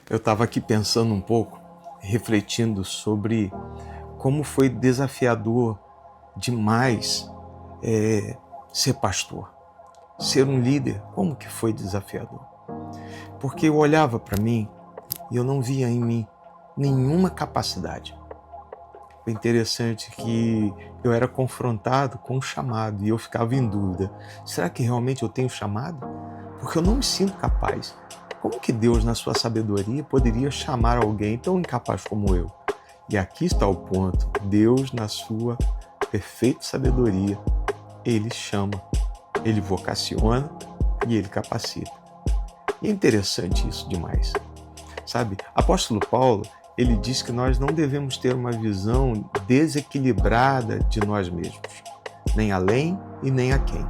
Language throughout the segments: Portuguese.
Eu estava aqui pensando um pouco, refletindo sobre como foi desafiador demais ser pastor, ser um líder. Como que foi desafiador? Porque eu olhava para mim e eu não via em mim nenhuma capacidade. O interessante é que eu era confrontado com o chamado e eu ficava em dúvida. Será que realmente eu tenho chamado? Porque eu não me sinto capaz. Como que Deus, na sua sabedoria, poderia chamar alguém tão incapaz como eu? E aqui está o ponto. Deus, na sua perfeita sabedoria, Ele chama, Ele vocaciona e Ele capacita. E é interessante isso demais. Sabe, apóstolo Paulo, ele diz que nós não devemos ter uma visão desequilibrada de nós mesmos, nem além e nem aquém.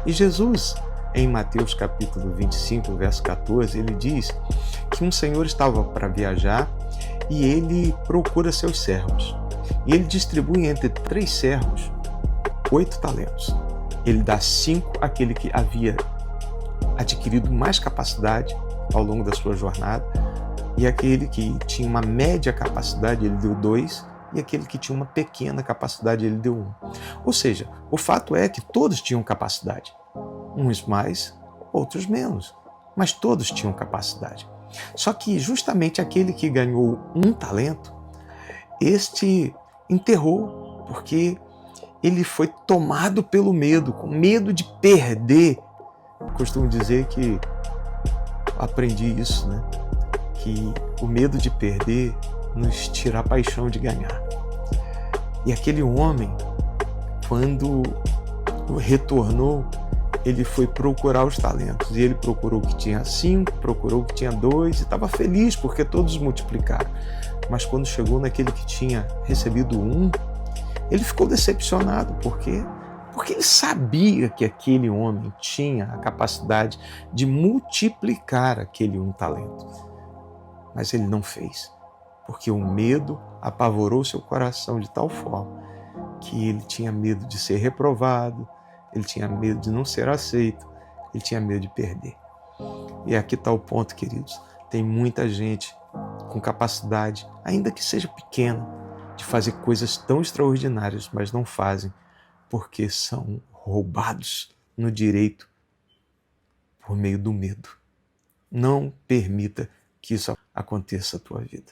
E Jesus, em Mateus capítulo 25, verso 14, ele diz que um senhor estava para viajar e ele procura seus servos. E ele distribui entre 3 servos 8 talentos. Ele dá 5 àquele que havia adquirido mais capacidade ao longo da sua jornada, e aquele que tinha uma média capacidade, ele deu 2, e aquele que tinha uma pequena capacidade, ele deu 1. Ou seja, o fato é que todos tinham capacidade. Uns mais, outros menos. Mas todos tinham capacidade. Só que justamente aquele que ganhou 1 talento, este enterrou, porque ele foi tomado pelo medo, com medo de perder. Costumo dizer que aprendi isso, né? Que o medo de perder nos tira a paixão de ganhar. E aquele homem, quando retornou, ele foi procurar os talentos. E ele procurou o que tinha 5, procurou o que tinha 2 e estava feliz porque todos multiplicaram. Mas quando chegou naquele que tinha recebido 1, ele ficou decepcionado. Por quê? Porque ele sabia que aquele homem tinha a capacidade de multiplicar aquele 1 talento. Mas ele não fez, porque o medo apavorou seu coração de tal forma que ele tinha medo de ser reprovado, ele tinha medo de não ser aceito, ele tinha medo de perder. E aqui está o ponto, queridos. Tem muita gente com capacidade, ainda que seja pequena, de fazer coisas tão extraordinárias, mas não fazem porque são roubados no direito por meio do medo. Não permita que isso aconteça na tua vida.